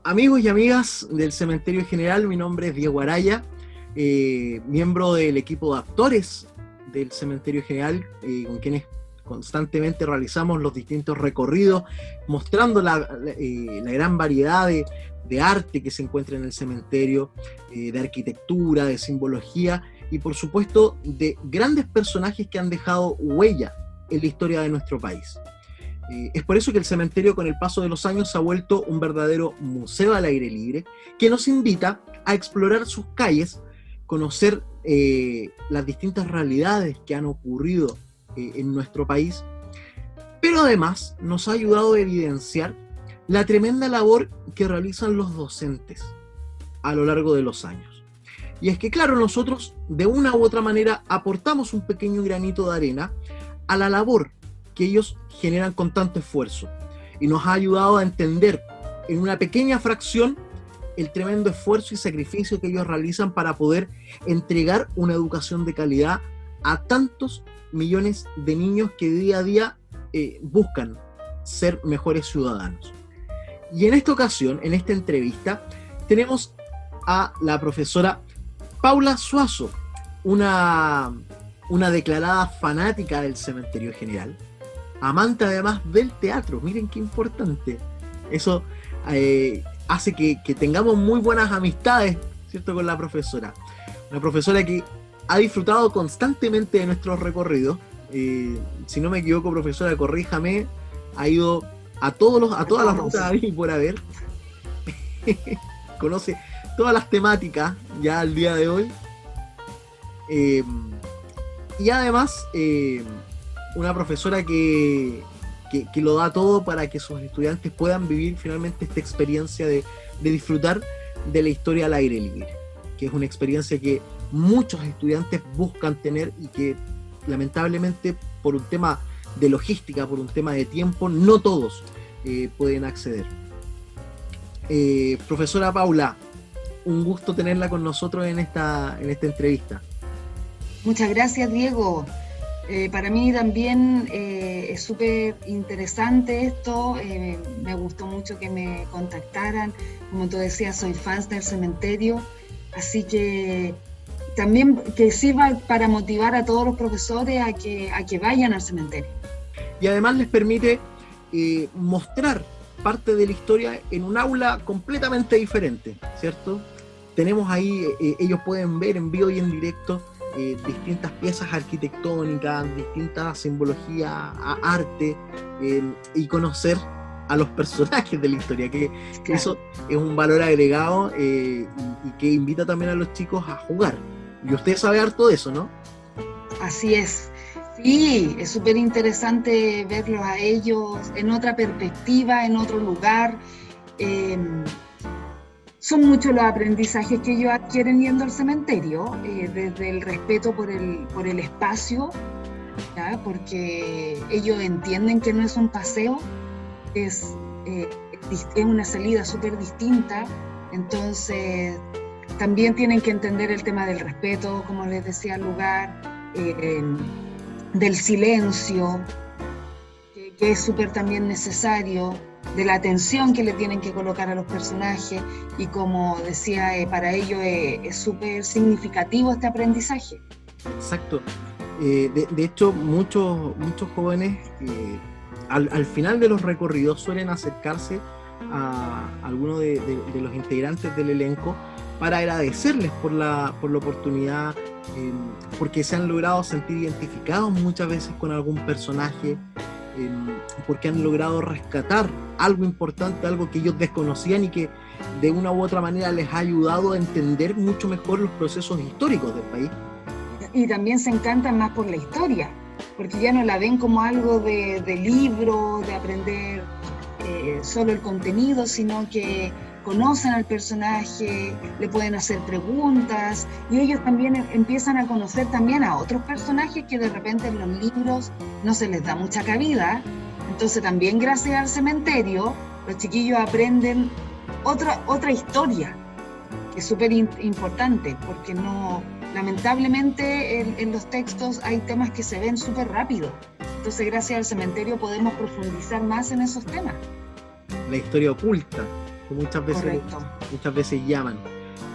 Amigos y amigas del Cementerio General, mi nombre es Diego Araya, miembro del equipo de actores del Cementerio General, con quienes constantemente realizamos los distintos recorridos, mostrando la gran variedad de arte que se encuentra en el cementerio, de arquitectura, de simbología y por supuesto de grandes personajes que han dejado huella en la historia de nuestro país. Es por eso que el cementerio, con el paso de los años, se ha vuelto un verdadero museo al aire libre que nos invita a explorar sus calles, conocer las distintas realidades que han ocurrido en nuestro país, pero además nos ha ayudado a evidenciar la tremenda labor que realizan los docentes a lo largo de los años. Y es que, claro, nosotros de una u otra manera aportamos un pequeño granito de arena a la labor que ellos generan con tanto esfuerzo, y nos ha ayudado a entender en una pequeña fracción el tremendo esfuerzo y sacrificio que ellos realizan para poder entregar una educación de calidad a tantos millones de niños que día a día buscan ser mejores ciudadanos. Y en esta ocasión, en esta entrevista, tenemos a la profesora Paula Suazo, una declarada fanática del Cementerio General, amante además del teatro. Miren qué importante. Eso hace que tengamos muy buenas amistades, ¿cierto?, con la profesora. Una profesora que ha disfrutado constantemente de nuestros recorridos. Si no me equivoco, profesora, corríjame, ha ido a todas las rutas y por haber. Conoce todas las temáticas ya al día de hoy. Y además, una profesora que lo da todo para que sus estudiantes puedan vivir finalmente esta experiencia de disfrutar de la historia al aire libre, que es una experiencia que muchos estudiantes buscan tener y que lamentablemente por un tema de logística, por un tema de tiempo, no todos pueden acceder. Profesora Paula, un gusto tenerla con nosotros en esta entrevista. Muchas gracias, Diego. Para mí también es súper interesante esto, me gustó mucho que me contactaran, como tú decías, soy fan del cementerio, así que también que sirva para motivar a todos los profesores a que vayan al cementerio. Y además les permite mostrar parte de la historia en un aula completamente diferente, ¿cierto? Tenemos ahí, ellos pueden ver en vivo y en directo distintas piezas arquitectónicas, distintas simbologías, arte, y conocer a los personajes de la historia, que claro, eso es un valor agregado y que invita también a los chicos a jugar. Y usted sabe harto de eso, ¿no? Así es. Sí, es súper interesante verlos a ellos en otra perspectiva, en otro lugar. Son muchos los aprendizajes que ellos adquieren yendo al cementerio, desde el respeto por el espacio, ¿ya? Porque ellos entienden que no es un paseo, es una salida súper distinta, entonces también tienen que entender el tema del respeto, como les decía, al lugar, del silencio, que es súper también necesario, de la atención que le tienen que colocar a los personajes, y como decía, para ellos es súper significativo este aprendizaje. Exacto. De hecho, muchos jóvenes al final de los recorridos suelen acercarse a algunos de los integrantes del elenco para agradecerles por la oportunidad, porque se han logrado sentir identificados muchas veces con algún personaje, porque han logrado rescatar algo importante, algo que ellos desconocían y que de una u otra manera les ha ayudado a entender mucho mejor los procesos históricos del país. Y también se encantan más por la historia, porque ya no la ven como algo de libro, de aprender solo el contenido, sino que conocen al personaje, le pueden hacer preguntas, y ellos también empiezan a conocer también a otros personajes que de repente en los libros no se les da mucha cabida. Entonces también gracias al cementerio los chiquillos aprenden otra historia, que es súper importante, porque no, lamentablemente en los textos hay temas que se ven súper rápido. Entonces gracias al cementerio podemos profundizar más en esos temas. La historia oculta. que Correcto. muchas veces llaman,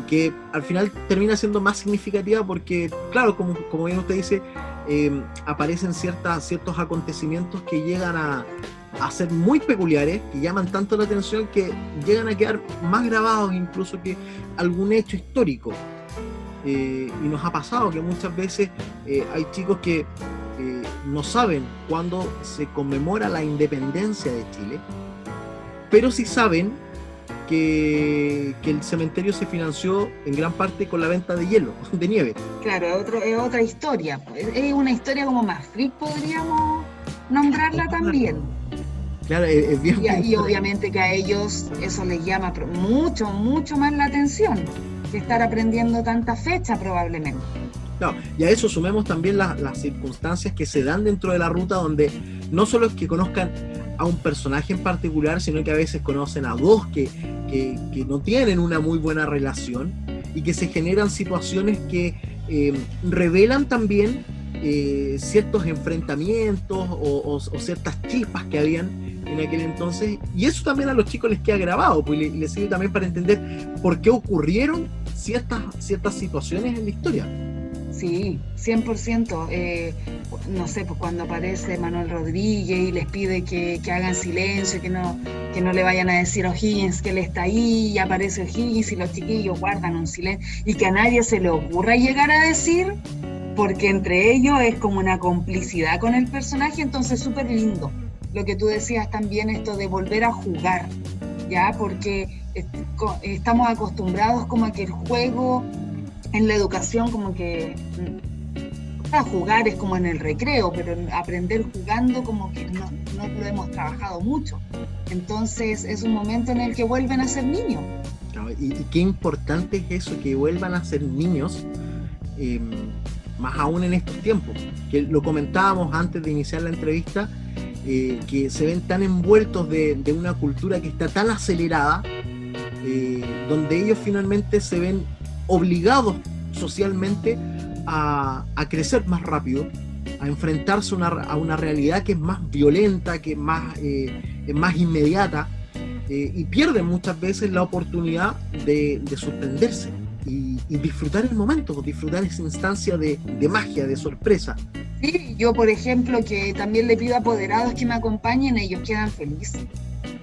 y que al final termina siendo más significativa porque, claro, como bien usted dice, aparecen ciertos acontecimientos que llegan a ser muy peculiares, que llaman tanto la atención que llegan a quedar más grabados incluso que algún hecho histórico. Y nos ha pasado que muchas veces hay chicos que no saben cuándo se conmemora la independencia de Chile, pero sí saben que el cementerio se financió en gran parte con la venta de hielo, de nieve. Claro, es otra historia, pues. Es una historia como más freak, podríamos nombrarla también. Claro, es bien Y obviamente que a ellos eso les llama mucho, mucho más la atención que estar aprendiendo tanta fecha probablemente. Claro, y a eso sumemos también las circunstancias que se dan dentro de la ruta, donde no solo es que conozcan a un personaje en particular, sino que a veces conocen a dos que no tienen una muy buena relación y que se generan situaciones que revelan también ciertos enfrentamientos o ciertas chispas que habían en aquel entonces, y eso también a los chicos les queda grabado, pues les sirve también para entender por qué ocurrieron ciertas situaciones en la historia. Sí, 100%. No sé, pues cuando aparece Manuel Rodríguez y les pide que hagan silencio, que no le vayan a decir a O'Higgins que él está ahí, y aparece O'Higgins y los chiquillos guardan un silencio, y que a nadie se le ocurra llegar a decir, porque entre ellos es como una complicidad con el personaje, entonces súper lindo. Lo que tú decías también, esto de volver a jugar, ¿ya? Porque estamos acostumbrados como a que el juego en la educación como que para jugar es como en el recreo, pero aprender jugando como que no lo hemos trabajado mucho. Entonces es un momento en el que vuelven a ser niños. Y qué importante es eso, que vuelvan a ser niños, más aún en estos tiempos, que lo comentábamos antes de iniciar la entrevista, que se ven tan envueltos de una cultura que está tan acelerada, donde ellos finalmente se ven obligados socialmente a crecer más rápido, a enfrentarse a una realidad que es más violenta, que es más inmediata, y pierden muchas veces la oportunidad de sorprenderse y disfrutar el momento, disfrutar esa instancia de magia, de sorpresa. Sí, yo por ejemplo que también le pido a apoderados que me acompañen, ellos quedan felices.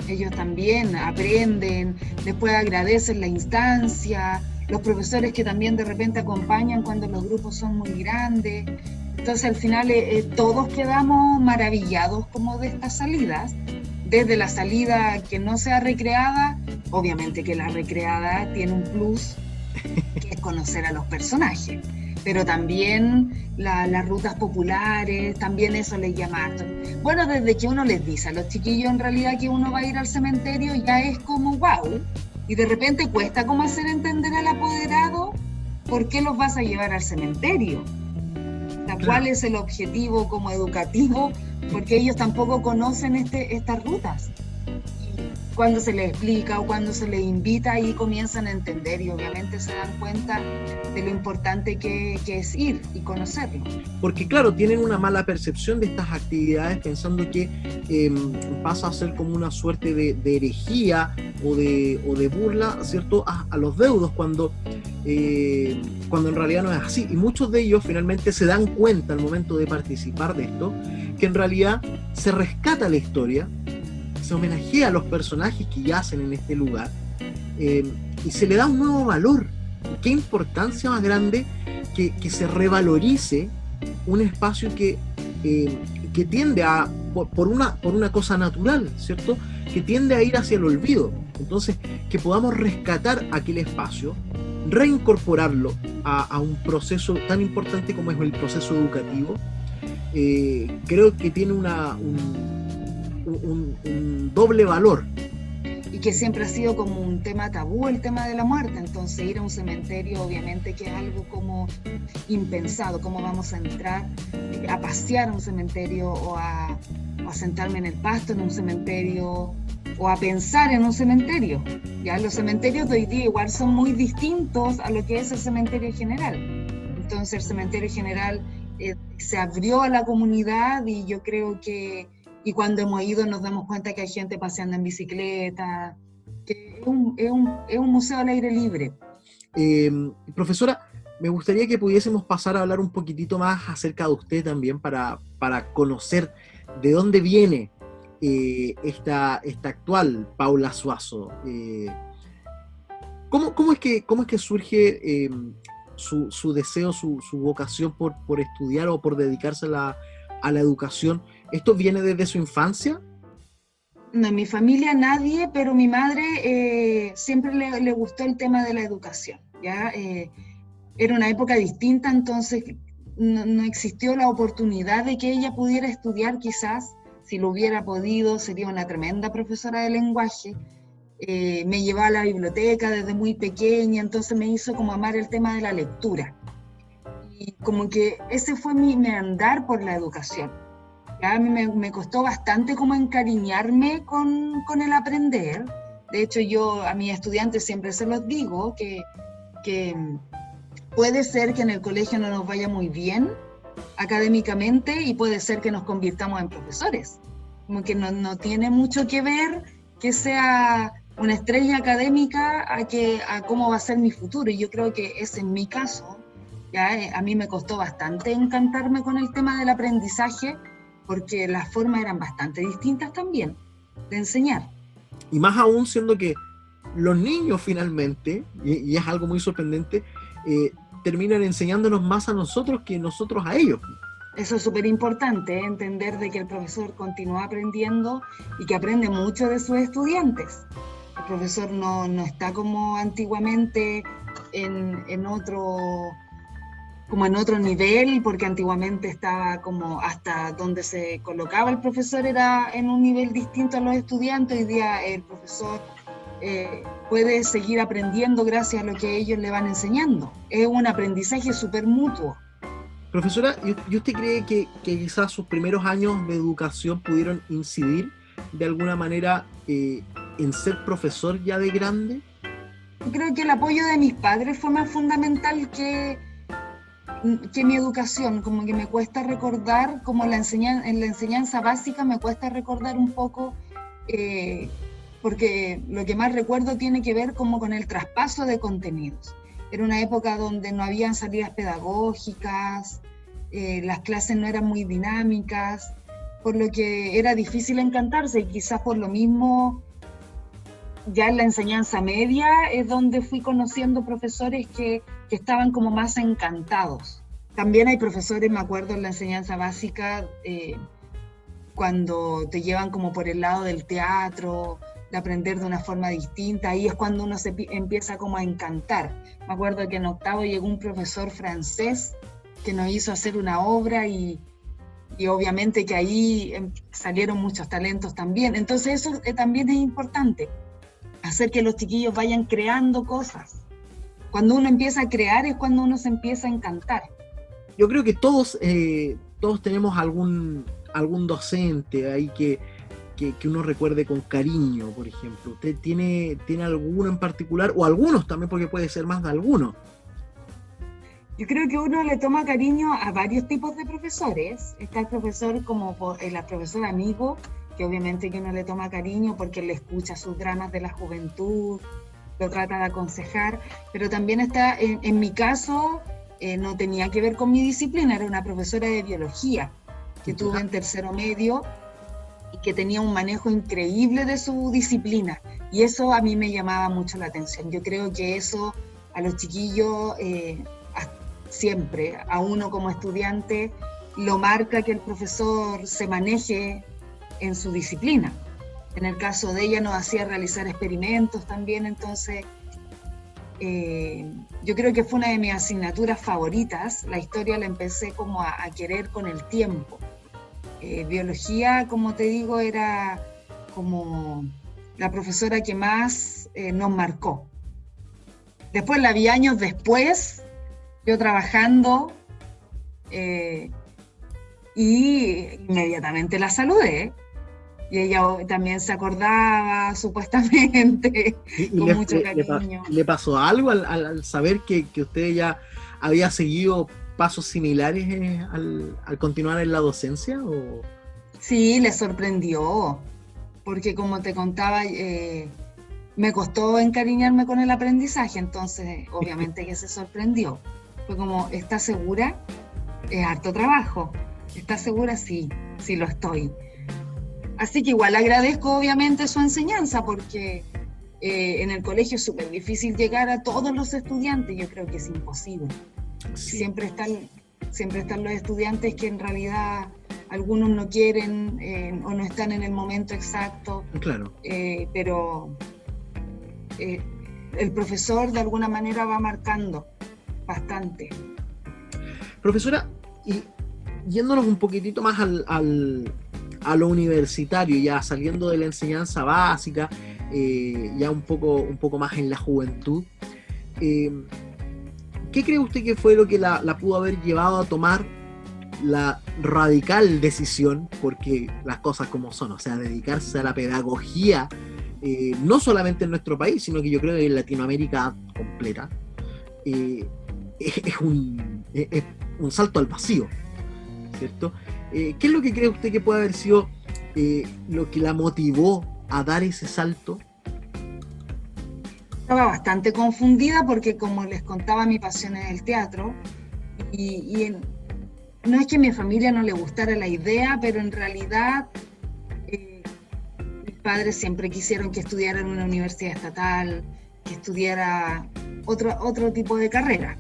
Ellos también aprenden, después agradecen la instancia, los profesores que también de repente acompañan cuando los grupos son muy grandes. Entonces al final todos quedamos maravillados como de estas salidas, desde la salida que no sea recreada, obviamente que la recreada tiene un plus, que es conocer a los personajes, pero también las rutas populares, también eso les llama harto. Bueno, desde que uno les dice a los chiquillos en realidad que uno va a ir al cementerio, ya es como wow, y de repente cuesta como hacer entender al apoderado por qué los vas a llevar al cementerio, cuál es el objetivo como educativo, porque ellos tampoco conocen estas rutas. Cuando se les explica o cuando se les invita, ahí comienzan a entender y obviamente se dan cuenta de lo importante que es ir y conocerlo. Porque claro, tienen una mala percepción de estas actividades, pensando que pasa a ser como una suerte de herejía o de burla, ¿cierto?, a los deudos, cuando en realidad no es así. Y muchos de ellos finalmente se dan cuenta al momento de participar de esto, que en realidad se rescata la historia, se homenajea a los personajes que yacen en este lugar, y se le da un nuevo valor. Qué importancia más grande que se revalorice un espacio que tiende a, por una cosa natural, ¿cierto?, que tiende a ir hacia el olvido. Entonces, que podamos rescatar aquel espacio, reincorporarlo a un proceso tan importante como es el proceso educativo, creo que tiene un doble valor. Y que siempre ha sido como un tema tabú el tema de la muerte, entonces ir a un cementerio obviamente que es algo como impensado. ¿Cómo vamos a entrar a pasear a un cementerio o a sentarme en el pasto en un cementerio o a pensar en un cementerio? Ya los cementerios de hoy día igual son muy distintos a lo que es el cementerio general. Entonces el cementerio general se abrió a la comunidad, y yo creo que, y cuando hemos ido nos damos cuenta que hay gente paseando en bicicleta, que es un museo al aire libre. Profesora, me gustaría que pudiésemos pasar a hablar un poquitito más acerca de usted también para conocer de dónde viene esta actual Paula Suazo. ¿Cómo es que surge su deseo, su vocación por estudiar o por dedicarse a la educación? ¿Esto viene desde su infancia? No, en mi familia nadie, pero mi madre siempre le gustó el tema de la educación, ¿ya? Era una época distinta, entonces no existió la oportunidad de que ella pudiera estudiar. Quizás, si lo hubiera podido, sería una tremenda profesora de lenguaje. Me llevaba a la biblioteca desde muy pequeña, entonces me hizo como amar el tema de la lectura. Y como que ese fue mi andar por la educación. Ya a mí me costó bastante como encariñarme con el aprender. De hecho, yo a mis estudiantes siempre se los digo que puede ser que en el colegio no nos vaya muy bien académicamente y puede ser que nos convirtamos en profesores. Como que no tiene mucho que ver que sea una estrella académica a cómo va a ser mi futuro. Y yo creo que ese es mi caso. Ya a mí me costó bastante encantarme con el tema del aprendizaje, porque las formas eran bastante distintas también de enseñar. Y más aún siendo que los niños finalmente, y es algo muy sorprendente, terminan enseñándonos más a nosotros que nosotros a ellos. Eso es súper importante, entender de que el profesor continúa aprendiendo y que aprende mucho de sus estudiantes. El profesor no está como antiguamente en otro nivel, porque antiguamente estaba como hasta donde se colocaba el profesor era en un nivel distinto a los estudiantes. Hoy día el profesor puede seguir aprendiendo gracias a lo que ellos le van enseñando. Es un aprendizaje súper mutuo. Profesora, ¿y usted cree que quizás sus primeros años de educación pudieron incidir de alguna manera en ser profesor ya de grande? Yo creo que el apoyo de mis padres fue más fundamental que mi educación. Como que me cuesta recordar, como en la enseñanza básica me cuesta recordar un poco, porque lo que más recuerdo tiene que ver como con el traspaso de contenidos. Era una época donde no habían salidas pedagógicas, las clases no eran muy dinámicas, por lo que era difícil encantarse, y quizás por lo mismo ya en la enseñanza media es donde fui conociendo profesores que estaban como más encantados. También hay profesores, me acuerdo en la enseñanza básica, cuando te llevan como por el lado del teatro, de aprender de una forma distinta, ahí es cuando uno se empieza como a encantar. Me acuerdo que en octavo llegó un profesor francés que nos hizo hacer una obra y obviamente que ahí salieron muchos talentos también. Entonces eso también es importante, hacer que los chiquillos vayan creando cosas. Cuando uno empieza a crear es cuando uno se empieza a encantar. Yo creo que todos tenemos algún docente ahí que uno recuerde con cariño, por ejemplo. ¿Usted tiene alguno en particular? O algunos también, porque puede ser más de alguno. Yo creo que uno le toma cariño a varios tipos de profesores. Está el profesor como el profesor amigo, que obviamente que uno le toma cariño porque le escucha sus dramas de la juventud, lo trata de aconsejar, pero también está, en mi caso, no tenía que ver con mi disciplina, era una profesora de biología que tuve en tercero medio y que tenía un manejo increíble de su disciplina, y eso a mí me llamaba mucho la atención. Yo creo que eso a los chiquillos, siempre, a uno como estudiante, lo marca que el profesor se maneje en su disciplina. En el caso de ella nos hacía realizar experimentos también, entonces yo creo que fue una de mis asignaturas favoritas. La historia la empecé como a querer con el tiempo. Biología, como te digo, era como la profesora que más nos marcó. Después la vi años después, yo trabajando, y inmediatamente la saludé. Y ella también se acordaba, supuestamente, con mucho cariño. ¿Le pasó algo al saber que usted ya había seguido pasos similares al continuar en la docencia? ¿O? Sí, le sorprendió, porque como te contaba, me costó encariñarme con el aprendizaje, entonces obviamente que se sorprendió. Fue como, ¿estás segura? Es harto trabajo. ¿Estás segura? Sí, sí lo estoy. Así que igual agradezco obviamente su enseñanza, porque en el colegio es súper difícil llegar a todos los estudiantes, yo creo que es imposible. Sí. Siempre están los estudiantes que en realidad algunos no quieren o no están en el momento exacto, Claro. pero el profesor de alguna manera va marcando bastante. Profesora, y yéndonos un poquitito más a lo universitario, ya saliendo de la enseñanza básica, ya un poco más en la juventud, ¿qué cree usted que fue lo que la pudo haber llevado a tomar la radical decisión, porque las cosas como son, o sea, dedicarse a la pedagogía, no solamente en nuestro país, sino que yo creo que en Latinoamérica completa, es un salto al vacío, ¿cierto? ¿Qué es lo que cree usted que puede haber sido lo que la motivó a dar ese salto? Estaba bastante confundida porque, como les contaba, mi pasión es el teatro no es que a mi familia no le gustara la idea, pero en realidad mis padres siempre quisieron que estudiara en una universidad estatal, que estudiara otro tipo de carrera.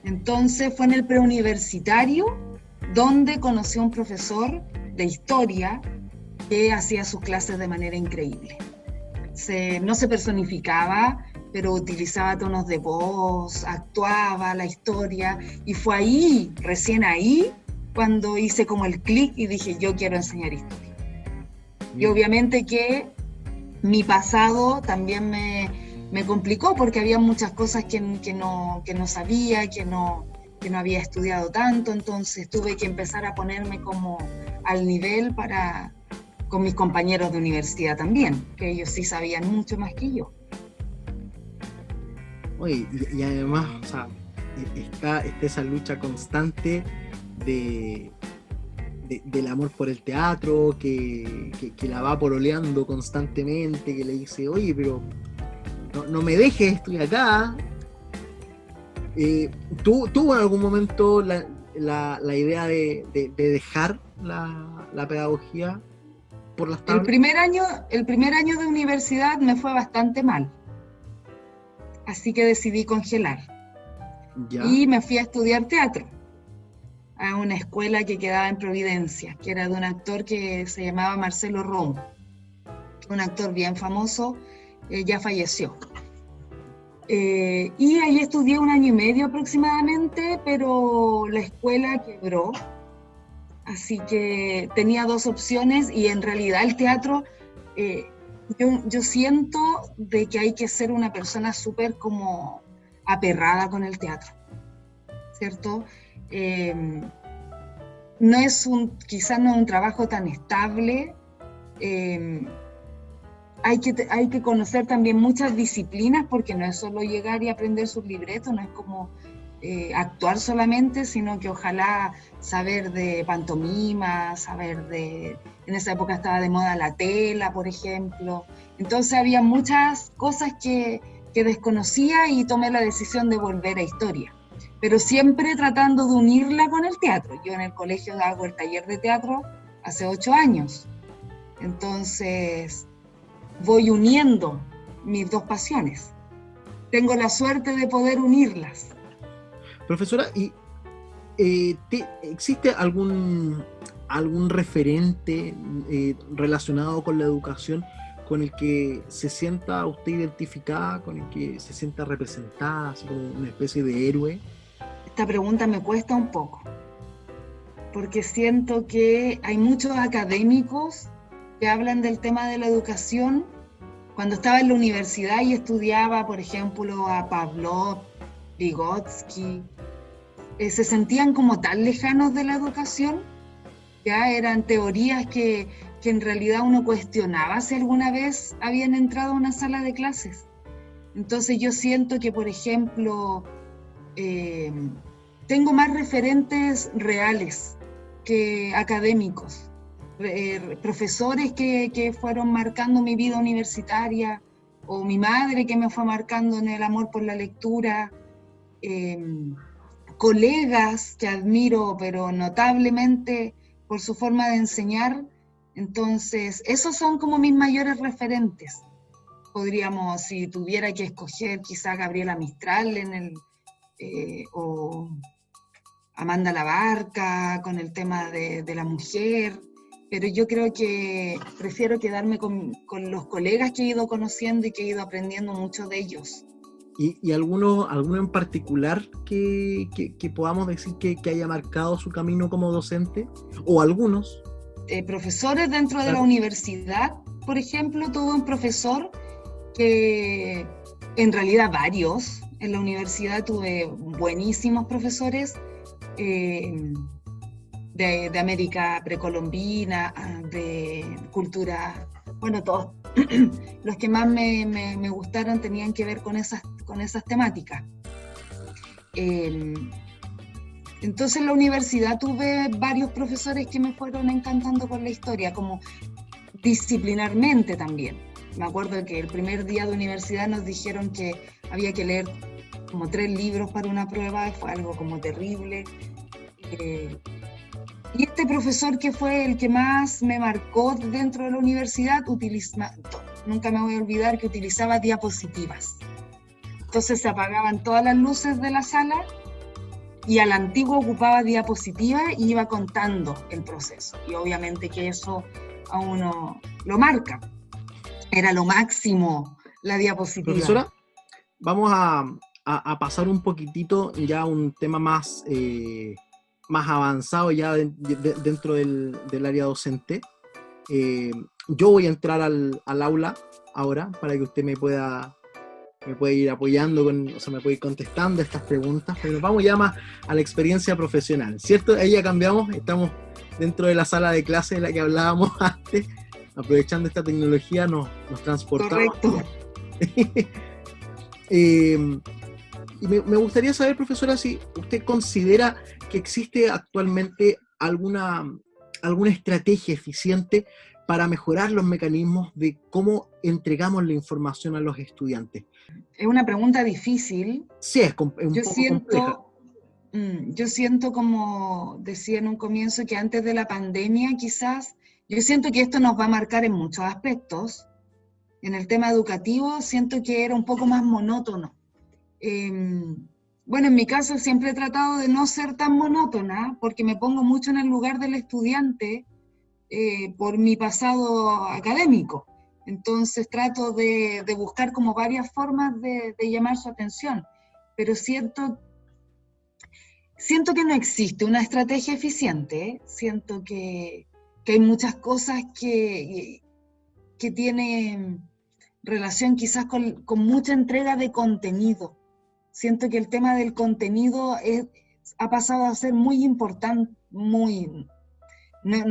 Entonces fue en el preuniversitario donde conocí a un profesor de historia que hacía sus clases de manera increíble. No se personificaba, pero utilizaba tonos de voz, actuaba la historia, y fue ahí, recién ahí, cuando hice como el clic y dije, yo quiero enseñar historia. Y obviamente que mi pasado también me complicó, porque había muchas cosas que no sabía, que no había estudiado tanto, entonces tuve que empezar a ponerme como al nivel con mis compañeros de universidad también, que ellos sí sabían mucho más que yo. Oye, y además, o sea, está esa lucha constante del amor por el teatro, que la va pololeando constantemente, que le dice, oye, pero no me dejes, estoy acá. ¿Tuvo en algún momento la idea de dejar la pedagogía por las tablas? El primer año de universidad me fue bastante mal, así que decidí congelar. ¿Ya? Y me fui a estudiar teatro a una escuela que quedaba en Providencia, que era de un actor que se llamaba Marcelo Romo, un actor bien famoso, ya falleció. Y ahí estudié 1 año y medio aproximadamente, pero la escuela quebró, así que tenía 2 opciones, y en realidad el teatro, yo siento de que hay que ser una persona súper como aperrada con el teatro, ¿cierto? Quizás no es un trabajo tan estable. Hay que conocer también muchas disciplinas, porque no es solo llegar y aprender sus libretos, no es como actuar solamente, sino que ojalá saber de pantomima, en esa época estaba de moda la tela, por ejemplo. Entonces había muchas cosas que desconocía, y tomé la decisión de volver a historia, pero siempre tratando de unirla con el teatro. Yo en el colegio hago el taller de teatro hace 8 años, entonces voy uniendo mis 2 pasiones. Tengo la suerte de poder unirlas. Profesora, ¿y existe algún referente relacionado con la educación con el que se sienta usted identificada, con el que se sienta representada, así como una especie de héroe? Esta pregunta me cuesta un poco, porque siento que hay muchos académicos que hablan del tema de la educación. Cuando estaba en la universidad y estudiaba, por ejemplo, a Pavlov, Vygotsky, se sentían como tan lejanos de la educación, ya eran teorías que en realidad uno cuestionaba si alguna vez habían entrado a una sala de clases. Entonces yo siento que, por ejemplo, tengo más referentes reales que académicos, profesores que fueron marcando mi vida universitaria, o mi madre que me fue marcando en el amor por la lectura, colegas que admiro, pero notablemente por su forma de enseñar. Entonces, esos son como mis mayores referentes. Podríamos, si tuviera que escoger, quizá Gabriela Mistral o Amanda Labarca con el tema de la mujer, pero yo creo que prefiero quedarme con los colegas que he ido conociendo y que he ido aprendiendo mucho de ellos. ¿Y alguno en particular que podamos decir que haya marcado su camino como docente? ¿O algunos? Profesores dentro de la universidad, por ejemplo, tuve un profesor que, en realidad varios, en la universidad tuve buenísimos profesores de América precolombina, de cultura, bueno, todos los que más me gustaron tenían que ver con esas temáticas. Entonces en la universidad tuve varios profesores que me fueron encantando con la historia, como disciplinarmente también. Me acuerdo que el primer día de universidad nos dijeron que había que leer como 3 libros para una prueba, y fue algo como terrible. Y este profesor, que fue el que más me marcó dentro de la universidad, nunca me voy a olvidar que utilizaba diapositivas. Entonces se apagaban todas las luces de la sala y a la antigua ocupaba diapositivas y iba contando el proceso. Y obviamente que eso a uno lo marca. Era lo máximo la diapositiva. Profesora, vamos a pasar un poquitito ya a un tema más avanzado ya dentro del área docente. Yo voy a entrar al aula ahora para que usted me puede ir apoyando, me puede ir contestando estas preguntas, pero vamos ya más a la experiencia profesional, ¿cierto? Ahí ya cambiamos, estamos dentro de la sala de clase de la que hablábamos antes, aprovechando esta tecnología nos transportamos. Correcto. Y me gustaría saber, profesora, si usted considera que existe actualmente alguna estrategia eficiente para mejorar los mecanismos de cómo entregamos la información a los estudiantes. Es una pregunta difícil. Sí, es un poco compleja. Yo siento, como decía en un comienzo, que antes de la pandemia quizás, yo siento que esto nos va a marcar en muchos aspectos. En el tema educativo siento que era un poco más monótono. Bueno, en mi caso siempre he tratado de no ser tan monótona, porque me pongo mucho en el lugar del estudiante por mi pasado académico. Entonces trato de buscar como varias formas de llamar su atención, pero siento que no existe una estrategia eficiente, ¿eh? Siento que hay muchas cosas que tienen relación quizás con mucha entrega de contenido. Siento que el tema del contenido ha pasado a ser muy importante, no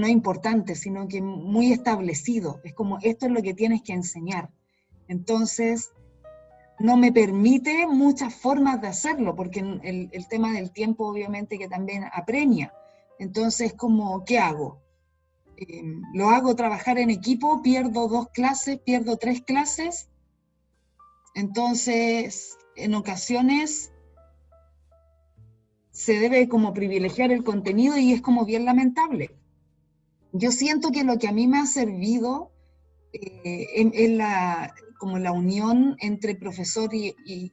importante, sino que muy establecido. Es como, esto es lo que tienes que enseñar. Entonces, no me permite muchas formas de hacerlo, porque el tema del tiempo obviamente que también apremia. Entonces, como, ¿qué hago? Lo hago trabajar en equipo, pierdo 2 clases, pierdo 3 clases. Entonces, en ocasiones se debe como privilegiar el contenido y es como bien lamentable. Yo siento que lo que a mí me ha servido es como la unión entre profesor y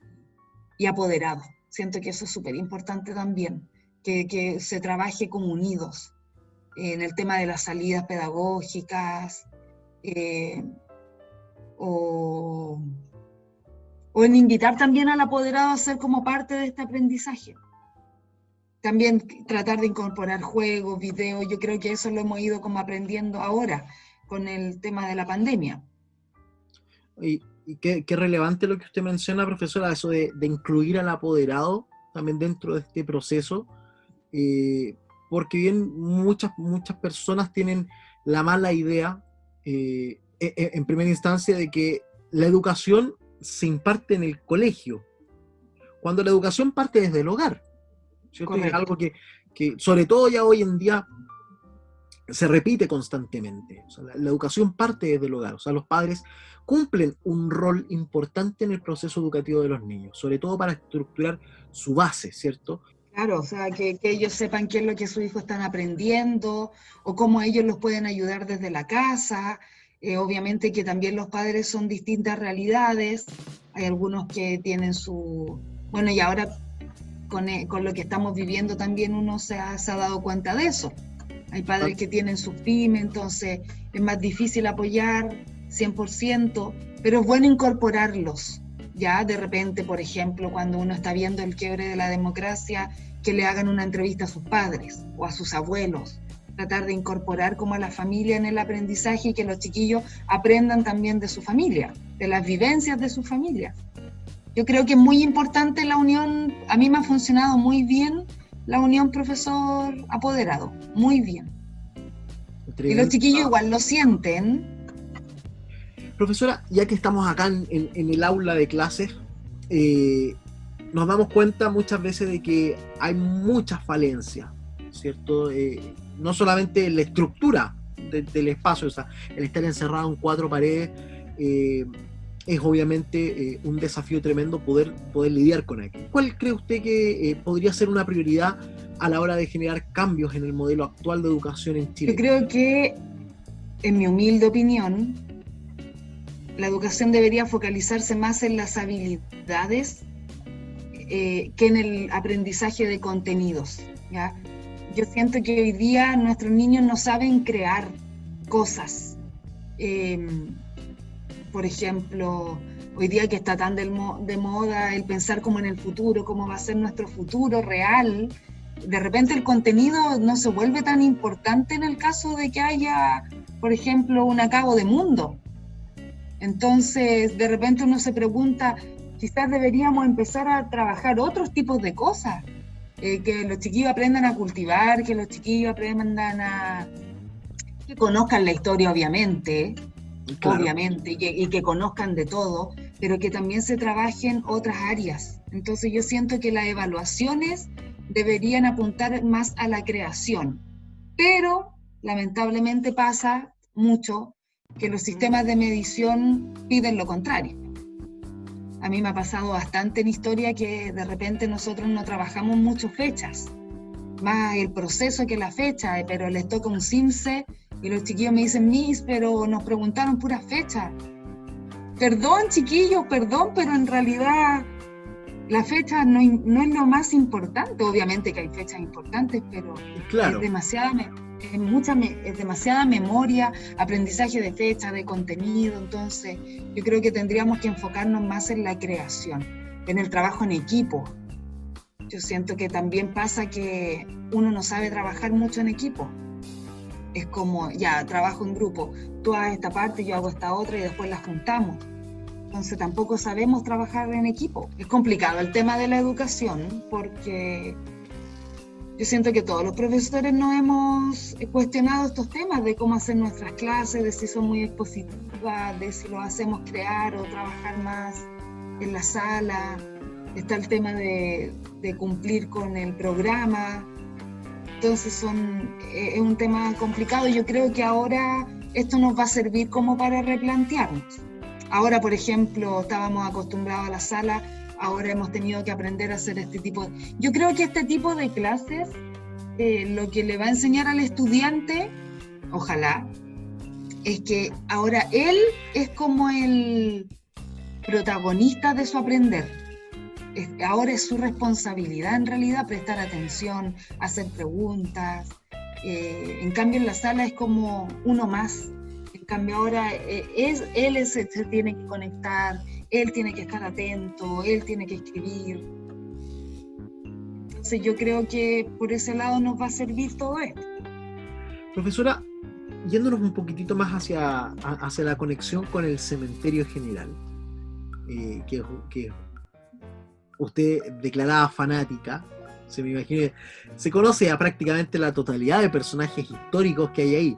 apoderado. Siento que eso es súper importante también, que se trabaje como unidos en el tema de las salidas pedagógicas o en invitar también al apoderado a ser como parte de este aprendizaje. También tratar de incorporar juegos, videos, yo creo que eso lo hemos ido como aprendiendo ahora con el tema de la pandemia. Y qué relevante lo que usted menciona, profesora, eso de incluir al apoderado también dentro de este proceso, porque bien muchas personas tienen la mala idea, en primera instancia, de que la educación se imparte en el colegio, cuando la educación parte desde el hogar, ¿cierto? Es algo que sobre todo ya hoy en día se repite constantemente. O sea, la educación parte desde el hogar. O sea, los padres cumplen un rol importante en el proceso educativo de los niños, sobre todo para estructurar su base, ¿cierto? Claro, o sea, que ellos sepan qué es lo que sus hijos están aprendiendo o cómo ellos los pueden ayudar desde la casa. Obviamente que también los padres son distintas realidades. Hay algunos que tienen su... Bueno, y ahora con lo que estamos viviendo también uno se ha dado cuenta de eso. Hay padres que tienen sus pymes, entonces es más difícil apoyar 100%, pero es bueno incorporarlos. Ya de repente, por ejemplo, cuando uno está viendo el quiebre de la democracia, que le hagan una entrevista a sus padres o a sus abuelos, tratar de incorporar como a la familia en el aprendizaje y que los chiquillos aprendan también de su familia, de las vivencias de su familia. Yo creo que es muy importante la unión, a mí me ha funcionado muy bien la unión profesor-apoderado, muy bien. Y los chiquillos igual lo sienten. Profesora, ya que estamos acá en el aula de clases, nos damos cuenta muchas veces de que hay muchas falencias, ¿cierto? No solamente en la estructura del espacio, o sea, el estar encerrado en 4 paredes, es obviamente un desafío tremendo poder lidiar con aquello. ¿Cuál cree usted que podría ser una prioridad a la hora de generar cambios en el modelo actual de educación en Chile? Yo creo que, en mi humilde opinión, la educación debería focalizarse más en las habilidades que en el aprendizaje de contenidos, ¿ya? Yo siento que hoy día nuestros niños no saben crear cosas. Por ejemplo, hoy día que está tan de moda el pensar como en el futuro, cómo va a ser nuestro futuro real, de repente el contenido no se vuelve tan importante en el caso de que haya, por ejemplo, un acabo de mundo. Entonces, de repente uno se pregunta, quizás deberíamos empezar a trabajar otros tipos de cosas, que los chiquillos aprendan a cultivar, que los chiquillos aprendan que conozcan la historia, obviamente, claro. Obviamente, y que conozcan de todo, pero que también se trabajen otras áreas. Entonces yo siento que las evaluaciones deberían apuntar más a la creación, pero lamentablemente pasa mucho que los sistemas de medición piden lo contrario. A mí me ha pasado bastante en historia que de repente nosotros no trabajamos mucho fechas, más el proceso que la fecha, pero les toca un CIMSE y los chiquillos me dicen, Miss, pero nos preguntaron puras fechas. Perdón, chiquillos, perdón, pero en realidad la fecha no es lo más importante. Obviamente que hay fechas importantes, pero claro. Es demasiada memoria, aprendizaje de fecha, de contenido. Entonces yo creo que tendríamos que enfocarnos más en la creación, en el trabajo en equipo. Yo siento que también pasa que uno no sabe trabajar mucho en equipo. Es como, ya, trabajo en grupo, tú hagas esta parte, yo hago esta otra y después las juntamos. Entonces tampoco sabemos trabajar en equipo. Es complicado el tema de la educación porque yo siento que todos los profesores nos hemos cuestionado estos temas de cómo hacer nuestras clases, de si son muy expositivas, de si lo hacemos crear o trabajar más en la sala. Está el tema de cumplir con el programa. Entonces es un tema complicado. Yo creo que ahora esto nos va a servir como para replantearnos. Ahora, por ejemplo, estábamos acostumbrados a la sala, ahora hemos tenido que aprender a hacer este tipo de... Yo creo que este tipo de clases, lo que le va a enseñar al estudiante, ojalá, es que ahora él es como el protagonista de su aprender. Ahora es su responsabilidad en realidad prestar atención, hacer preguntas. En cambio en la sala es como uno más. En cambio ahora él se tiene que conectar, él tiene que estar atento, él tiene que escribir. Entonces yo creo que por ese lado nos va a servir todo esto. Profesora, yéndonos un poquitito más hacia la conexión con el cementerio general, que usted declarada fanática, se me imagina, se conoce a prácticamente la totalidad de personajes históricos que hay ahí.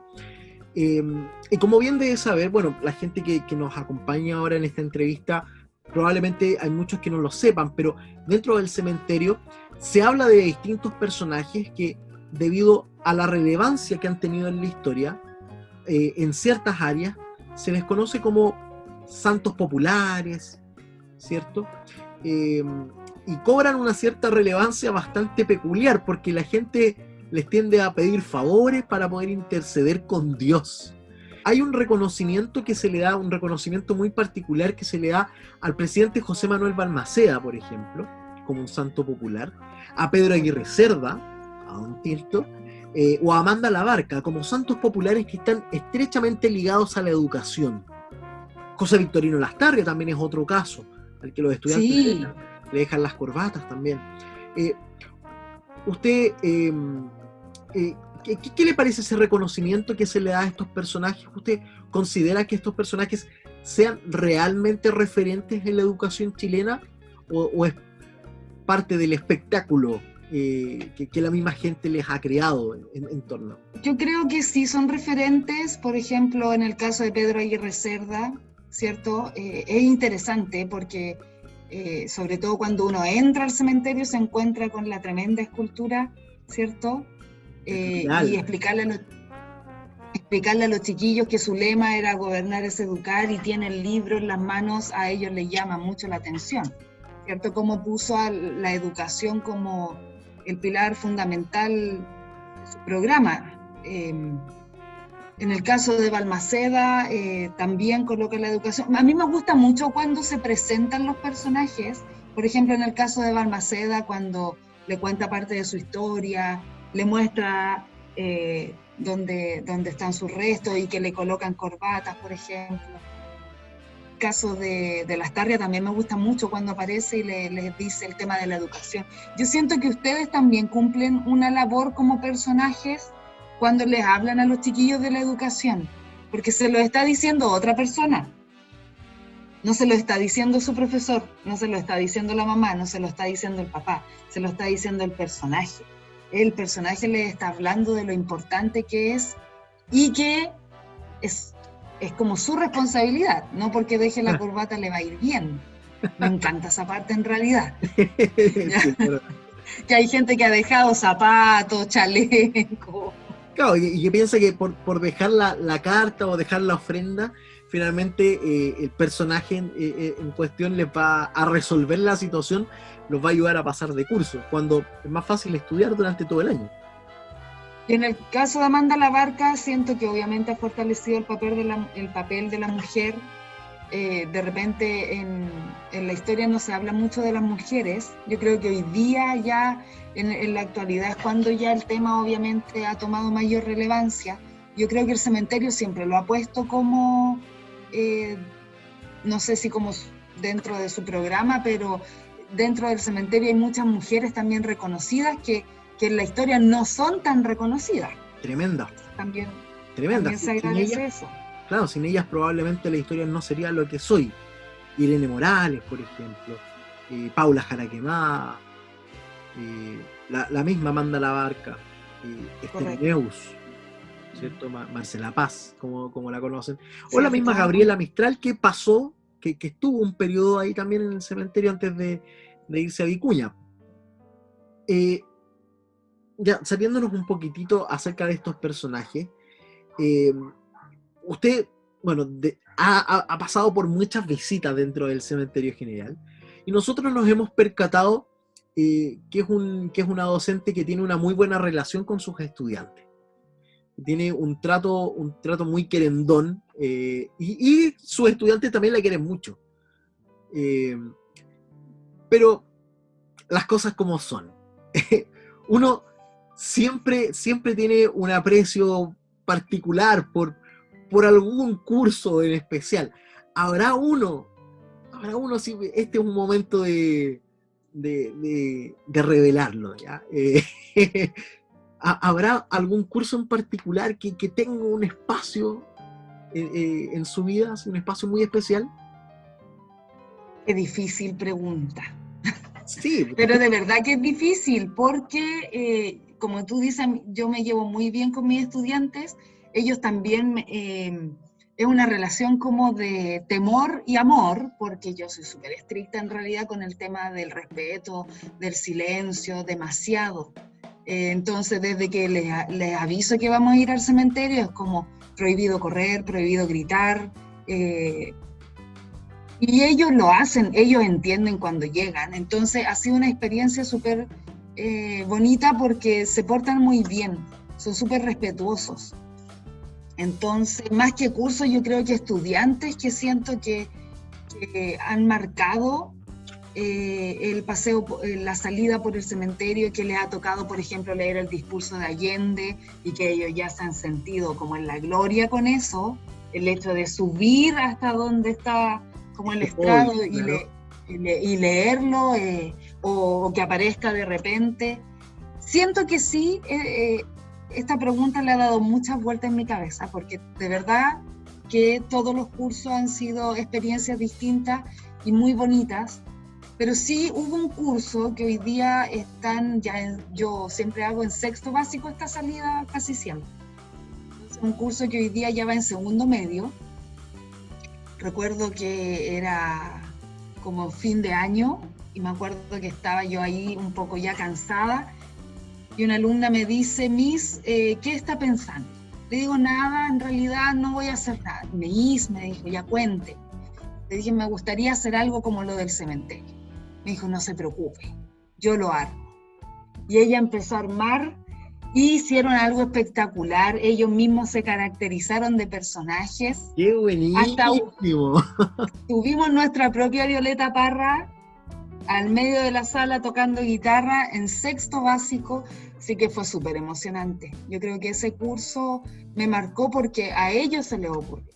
Y como bien debe saber, bueno, la gente que nos acompaña ahora en esta entrevista, probablemente hay muchos que no lo sepan, pero dentro del cementerio se habla de distintos personajes que debido a la relevancia que han tenido en la historia, en ciertas áreas, se les conoce como santos populares, ¿cierto? Y cobran una cierta relevancia bastante peculiar, porque la gente les tiende a pedir favores para poder interceder con Dios. Hay un reconocimiento que se le da, un reconocimiento muy particular que se le da al presidente José Manuel Balmaceda, por ejemplo, como un santo popular, a Pedro Aguirre Cerda, a Don Tilto, o a Amanda Labarca, como santos populares que están estrechamente ligados a la educación. José Victorino Lastarria también es otro caso, al que los estudiantes Sí. le dejan las corbatas también. Usted, ¿qué le parece ese reconocimiento que se le da a estos personajes? ¿Usted considera que estos personajes sean realmente referentes en la educación chilena o es parte del espectáculo que la misma gente les ha creado en torno? Yo creo que sí son referentes, por ejemplo, en el caso de Pedro Aguirre Cerda, ¿cierto? Es interesante porque sobre todo cuando uno entra al cementerio se encuentra con la tremenda escultura, ¿cierto? Y explicarle a los chiquillos que su lema era gobernar es educar y tiene el libro en las manos, a ellos les llama mucho la atención, ¿cierto? Cómo puso a la educación como el pilar fundamental de su programa. En el caso de Balmaceda, también coloca la educación. A mí me gusta mucho cuando se presentan los personajes, por ejemplo, en el caso de Balmaceda, cuando le cuenta parte de su historia, le muestra dónde están sus restos y que le colocan corbatas, por ejemplo. En el caso de Lastarria también me gusta mucho cuando aparece y les dice el tema de la educación. Yo siento que ustedes también cumplen una labor como personajes cuando les hablan a los chiquillos de la educación, porque se lo está diciendo otra persona. No se lo está diciendo su profesor, no se lo está diciendo la mamá, no se lo está diciendo el papá, se lo está diciendo el personaje. El personaje les está hablando de lo importante que es y que es como su responsabilidad, no porque deje la corbata le va a ir bien. Me encanta esa parte en realidad. Sí, claro. Que hay gente que ha dejado zapatos, chalecos. Claro, y que piensa que por dejar la carta o dejar la ofrenda, finalmente el personaje en cuestión les va a resolver la situación, los va a ayudar a pasar de curso, cuando es más fácil estudiar durante todo el año. Y en el caso de Amanda Labarca, siento que obviamente ha fortalecido el papel de la mujer. De repente en la historia no se habla mucho de las mujeres. Yo creo que hoy día ya, en la actualidad, es cuando ya el tema obviamente ha tomado mayor relevancia. Yo creo que el cementerio siempre lo ha puesto como, no sé si como dentro de su programa, pero dentro del cementerio hay muchas mujeres también reconocidas que en la historia no son tan reconocidas. Tremenda. También se Sin agradece ellas, eso. claro, sin ellas probablemente la historia no sería lo que soy. Irene Morales, por ejemplo, Paula Jaraquemada, la misma Amanda Labarca, Esther Neus, ¿cierto? Marcela Paz, como la conocen, o la misma Gabriela Mistral, que pasó, que estuvo un periodo ahí también en el cementerio antes de irse a Vicuña. Ya sabiéndonos un poquitito acerca de estos personajes, usted, bueno, ha pasado por muchas visitas dentro del cementerio general y nosotros nos hemos percatado que es una docente que tiene una muy buena relación con sus estudiantes. Tiene un trato muy querendón y sus estudiantes también la quieren mucho. Pero las cosas como son. Uno siempre tiene un aprecio particular por algún curso en especial. Habrá uno, si este es un momento de revelarlo, ¿ya? ¿Habrá algún curso en particular que tenga un espacio en su vida, un espacio muy especial? Qué difícil pregunta. Sí. Pero de verdad que es difícil porque, como tú dices, yo me llevo muy bien con mis estudiantes. Ellos también, es una relación como de temor y amor, porque yo soy súper estricta en realidad con el tema del respeto, del silencio, demasiado. Entonces, desde que les aviso que vamos a ir al cementerio, es como prohibido correr, prohibido gritar. Y ellos lo hacen, ellos entienden cuando llegan. Entonces, ha sido una experiencia súper bonita porque se portan muy bien, son súper respetuosos. Entonces, más que cursos, yo creo que estudiantes que siento que han marcado el paseo, la salida por el cementerio, que les ha tocado, por ejemplo, leer el discurso de Allende y que ellos ya se han sentido como en la gloria con eso, el hecho de subir hasta donde está como el estrado y leerlo o que aparezca de repente. Siento que sí, esta pregunta le ha dado muchas vueltas en mi cabeza, porque de verdad que todos los cursos han sido experiencias distintas y muy bonitas, pero sí hubo un curso que hoy día están, yo siempre hago en sexto básico esta salida casi siempre. Un curso que hoy día ya va en segundo medio. Recuerdo que era como fin de año y me acuerdo que estaba yo ahí un poco ya cansada y una alumna me dice, Miss, ¿qué está pensando? Le digo, nada, en realidad no voy a hacer nada. Me dijo, ya cuente. Le dije, me gustaría hacer algo como lo del cementerio. Me dijo, no se preocupe, yo lo armo. Y ella empezó a armar y hicieron algo espectacular. Ellos mismos se caracterizaron de personajes. ¡Qué buenísimo! Tuvimos nuestra propia Violeta Parra al medio de la sala tocando guitarra en sexto básico, así que fue súper emocionante. Yo creo que ese curso me marcó porque a ellos se les ocurrió.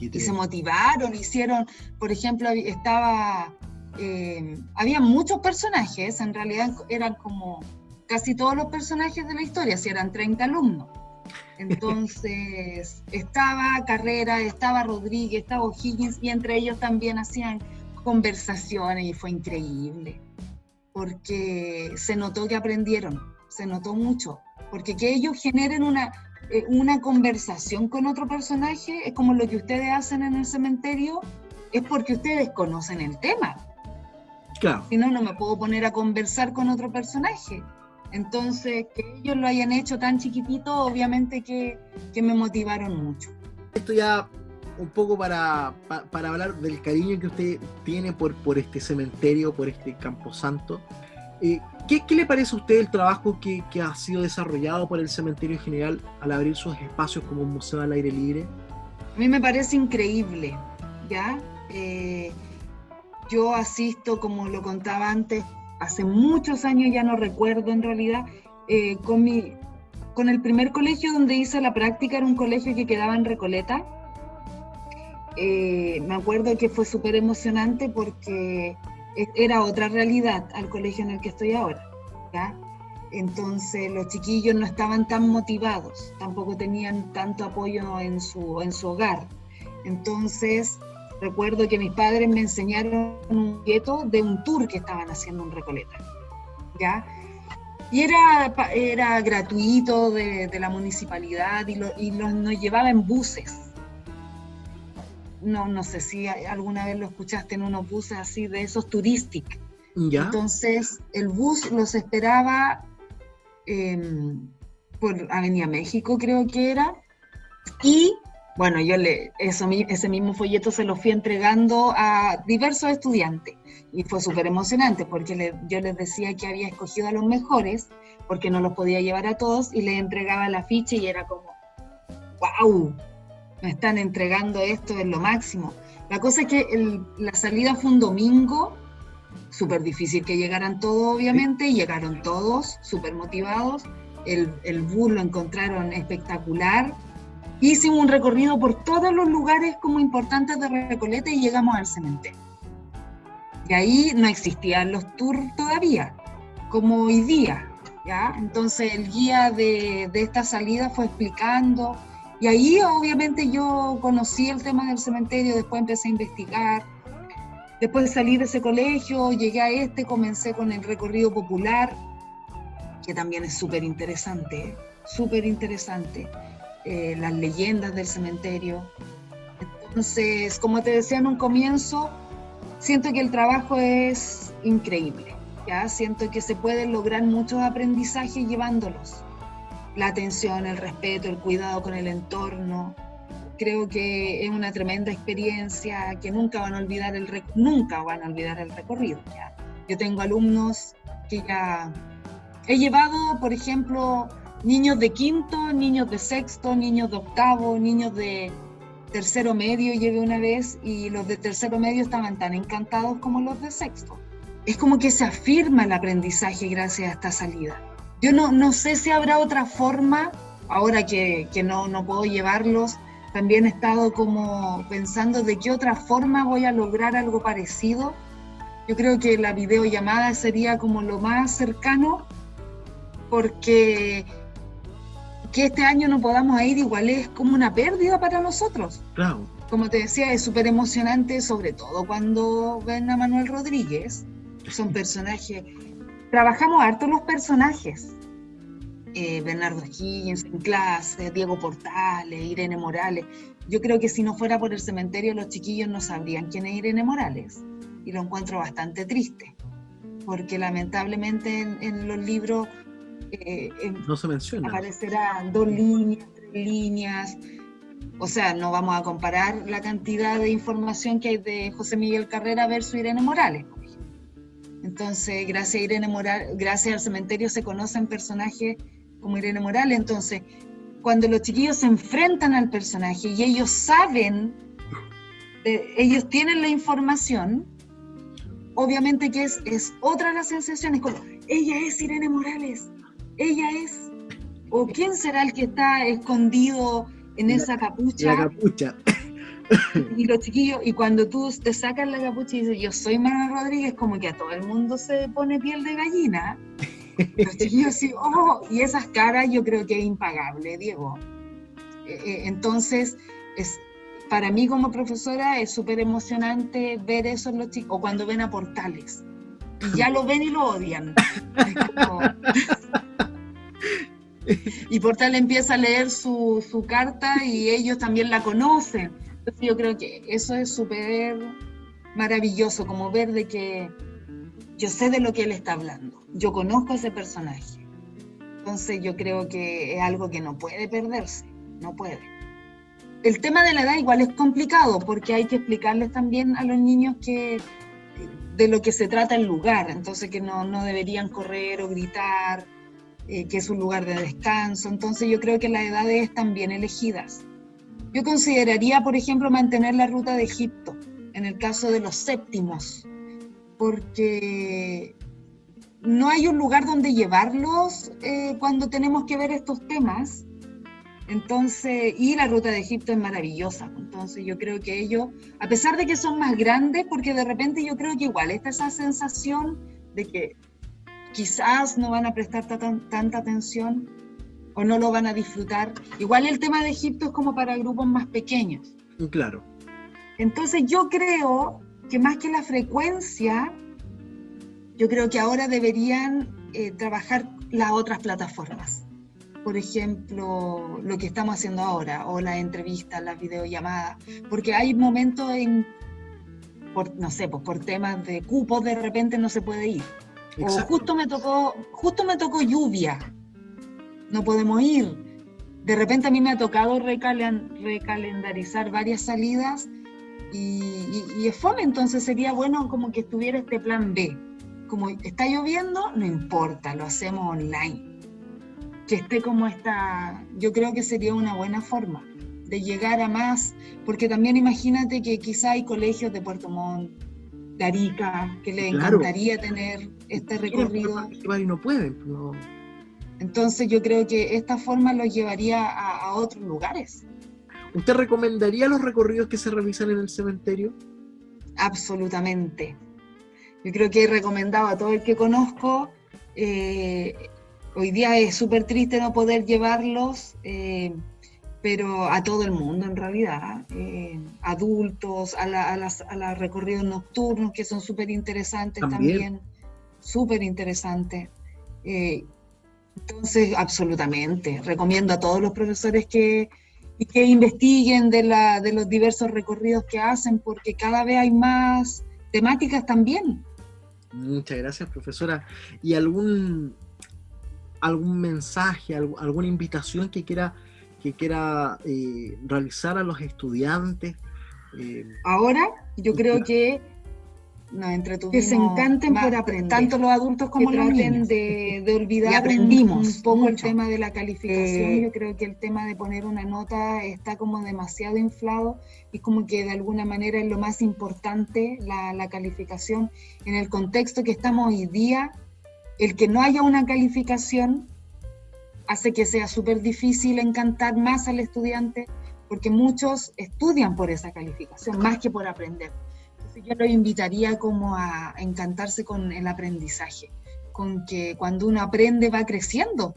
Y se motivaron, hicieron, por ejemplo, había muchos personajes, en realidad eran como casi todos los personajes de la historia, si eran 30 alumnos. Entonces, estaba Carrera, estaba Rodríguez, estaba O'Higgins, y entre ellos también hacían conversaciones y fue increíble, porque se notó que aprendieron, se notó mucho, porque que ellos generen una conversación con otro personaje, es como lo que ustedes hacen en el cementerio, es porque ustedes conocen el tema. Claro. Si no, no me puedo poner a conversar con otro personaje. Entonces, que ellos lo hayan hecho tan chiquitito, obviamente que me motivaron mucho. Esto ya un poco para hablar del cariño que usted tiene por este cementerio, por este camposanto. ¿Qué le parece a usted el trabajo que ha sido desarrollado por el Cementerio General al abrir sus espacios como un museo al aire libre? A mí me parece increíble, ¿ya? Yo asisto, como lo contaba antes, hace muchos años, ya no recuerdo en realidad, con el primer colegio donde hice la práctica, era un colegio que quedaba en Recoleta. Me acuerdo que fue súper emocionante porque era otra realidad al colegio en el que estoy ahora, ¿ya? Entonces los chiquillos no estaban tan motivados, tampoco tenían tanto apoyo en su hogar. Entonces recuerdo que mis padres me enseñaron un folleto de un tour que estaban haciendo en Recoleta, ¿ya? Y era gratuito de la municipalidad y nos llevaba en buses. No sé si alguna vez lo escuchaste, en unos buses así de esos turísticos. ¿Ya? Entonces el bus los esperaba por Avenida México, creo que era, y bueno, ese mismo folleto se lo fui entregando a diversos estudiantes y fue súper emocionante porque yo les decía que había escogido a los mejores porque no los podía llevar a todos y les entregaba el afiche y era como ¡wow! Me están entregando esto, es lo máximo. La cosa es que la salida fue un domingo, súper difícil que llegaran todos, obviamente, llegaron todos, súper motivados, el bus lo encontraron espectacular, hicimos un recorrido por todos los lugares como importantes de Recoleta y llegamos al cementerio. Y ahí no existían los tours todavía, como hoy día, ¿ya? Entonces el guía de esta salida fue explicando. Y ahí obviamente yo conocí el tema del cementerio, después empecé a investigar, después salí de ese colegio, llegué a comencé con el recorrido popular, que también es súper interesante, las leyendas del cementerio. Entonces, como te decía en un comienzo, siento que el trabajo es increíble, ¿ya? Siento que se pueden lograr muchos aprendizajes llevándolos. La atención, el respeto, el cuidado con el entorno. Creo que es una tremenda experiencia que nunca van a olvidar el recorrido. ¿Ya? Yo tengo alumnos que ya he llevado, por ejemplo, niños de quinto, niños de sexto, niños de octavo, niños de tercero medio llevé una vez, y los de tercero medio estaban tan encantados como los de sexto. Es como que se afirma el aprendizaje gracias a esta salida. Yo no sé si habrá otra forma, ahora que no puedo llevarlos. También he estado como pensando de qué otra forma voy a lograr algo parecido. Yo creo que la videollamada sería como lo más cercano, porque que este año no podamos ir igual es como una pérdida para nosotros. Claro. Como te decía, es súper emocionante, sobre todo cuando ven a Manuel Rodríguez. Son personajes, trabajamos harto los personajes. Bernardo Higgins en clase, Diego Portales, Irene Morales. Yo creo que si no fuera por el cementerio, los chiquillos no sabrían quién es Irene Morales. Y lo encuentro bastante triste, porque lamentablemente en los libros no se menciona. Aparecerán 2 líneas, 3 líneas. O sea, no vamos a comparar la cantidad de información que hay de José Miguel Carrera versus Irene Morales. Entonces, gracias al cementerio se conocen personajes como Irene Morales. Entonces, cuando los chiquillos se enfrentan al personaje y ellos saben, ellos tienen la información, obviamente que es otra la sensación, es como, ella es Irene Morales, ella es, o quién será el que está escondido en esa capucha. La capucha. Y los chiquillos, y cuando tú te sacas la capucha y dices, yo soy Manuel Rodríguez, como que a todo el mundo se pone piel de gallina. Los chiquillos sí, oh, y esas caras yo creo que es impagable, Diego. Entonces, para mí como profesora es súper emocionante ver eso en los chicos, o cuando ven a Portales, y ya lo ven y lo odian. Como... y Portales empieza a leer su carta y ellos también la conocen. Entonces yo creo que eso es súper maravilloso, como ver de que yo sé de lo que él está hablando, yo conozco a ese personaje. Entonces yo creo que es algo que no puede perderse, no puede. El tema de la edad igual es complicado, porque hay que explicarles también a los niños que de lo que se trata el lugar, entonces que no deberían correr o gritar, que es un lugar de descanso. Entonces yo creo que las edades están bien elegidas. Yo consideraría, por ejemplo, mantener la ruta de Egipto, en el caso de los séptimos, porque no hay un lugar donde llevarlos cuando tenemos que ver estos temas. Entonces, y la ruta de Egipto es maravillosa. Entonces yo creo que ellos, a pesar de que son más grandes, porque de repente yo creo que igual está esa sensación de que quizás no van a prestar tanta atención o no lo van a disfrutar. Igual el tema de Egipto es como para grupos más pequeños. Claro. Entonces yo creo que más que la frecuencia, yo creo que ahora deberían trabajar las otras plataformas. Por ejemplo, lo que estamos haciendo ahora, o las entrevistas, las videollamadas, porque hay momentos por temas de cupos de repente no se puede ir. Exacto. O justo me tocó lluvia, no podemos ir. De repente a mí me ha tocado recalendarizar varias salidas y es fome, entonces sería bueno como que estuviera este plan B. Como está lloviendo, no importa, lo hacemos online. Que esté como esta, yo creo que sería una buena forma de llegar a más, porque también imagínate que quizá hay colegios de Puerto Montt, de Arica, que les encantaría tener este recorrido. Y no pueden. No. Entonces yo creo que esta forma los llevaría a otros lugares. ¿Usted recomendaría los recorridos que se realizan en el cementerio? Absolutamente. Yo creo que he recomendado a todo el que conozco. Hoy día es súper triste no poder llevarlos, pero a todo el mundo en realidad, adultos, a los recorridos nocturnos que son súper interesantes también, súper interesantes. Entonces, absolutamente, recomiendo a todos los profesores que investiguen de los diversos recorridos que hacen, porque cada vez hay más temáticas también. Muchas gracias, profesora. ¿Y algún mensaje, alguna invitación que quiera realizar a los estudiantes? Ahora, yo creo que que se encanten por aprender, tanto los adultos como los niños, de olvidar y aprendimos un poco mucho. El tema de la calificación. Yo creo que el tema de poner una nota está como demasiado inflado y como que de alguna manera es lo más importante la calificación en el contexto que estamos hoy día. El que no haya una calificación hace que sea súper difícil encantar más al estudiante, porque muchos estudian por esa calificación más que por aprender. Yo los invitaría como a encantarse con el aprendizaje, con que cuando uno aprende va creciendo.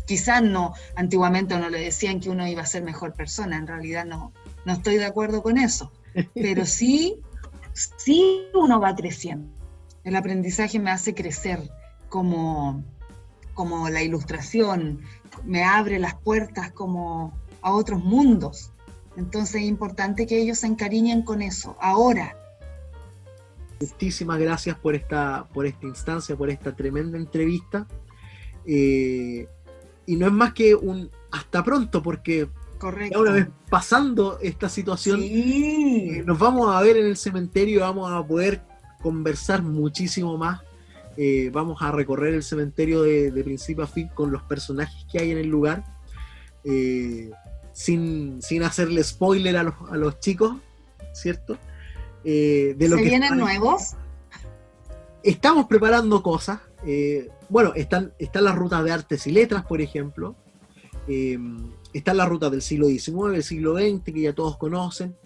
Quizás no, antiguamente uno le decían que uno iba a ser mejor persona, en realidad no estoy de acuerdo con eso, pero sí uno va creciendo. El aprendizaje me hace crecer como la ilustración, me abre las puertas como a otros mundos. Entonces es importante que ellos se encariñen con eso, ahora. Muchísimas gracias por esta instancia, por esta tremenda entrevista. Y no es más que un hasta pronto, porque correcto, ya una vez pasando esta situación, sí, nos vamos a ver en el cementerio, vamos a poder conversar muchísimo más. Vamos a recorrer el cementerio de principio a fin con los personajes que hay en el lugar, sin hacerle spoiler a los chicos, ¿cierto? De lo ¿Se que vienen nuevos? Estamos preparando cosas. Bueno, están las rutas de artes y letras, por ejemplo. Están las rutas del siglo XIX, del siglo XX, que ya todos conocen.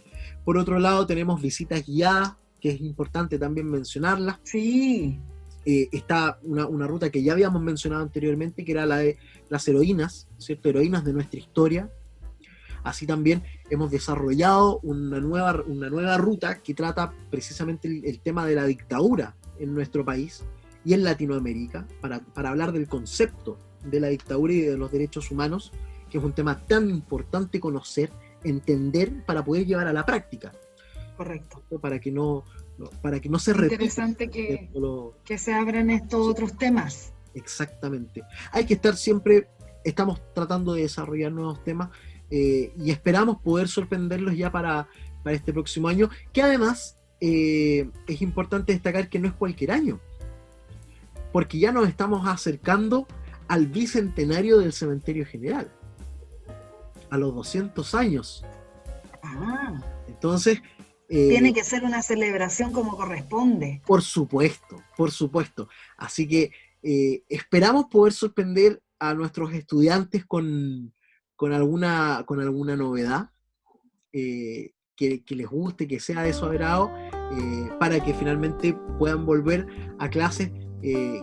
Por otro lado, tenemos visitas guiadas, que es importante también mencionarlas. Sí. Está una ruta que ya habíamos mencionado anteriormente, que era la de las heroínas, ¿cierto? Heroínas de nuestra historia. Así también hemos desarrollado una nueva ruta que trata precisamente el tema de la dictadura en nuestro país y en Latinoamérica, para hablar del concepto de la dictadura y de los derechos humanos, que es un tema tan importante conocer, entender, para poder llevar a la práctica. Correcto. Para que no se repita. Interesante que se abran estos otros temas. Exactamente. Hay que estar siempre, estamos tratando de desarrollar nuevos temas, y esperamos poder sorprenderlos ya para este próximo año, que además es importante destacar que no es cualquier año, porque ya nos estamos acercando al bicentenario del Cementerio General, a los 200 años. Entonces tiene que ser una celebración como corresponde. Por supuesto. Así que esperamos poder sorprender a nuestros estudiantes con alguna novedad que les guste, que sea de su agrado, para que finalmente puedan volver a clases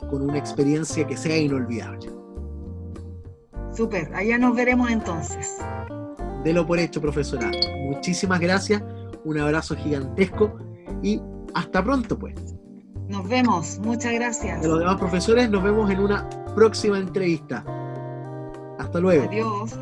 con una experiencia que sea inolvidable. Súper, allá nos veremos entonces. Delo por hecho, profesora. Muchísimas gracias, un abrazo gigantesco y hasta pronto, pues. Nos vemos, muchas gracias. A los demás profesores nos vemos en una próxima entrevista. Hasta luego. Adiós.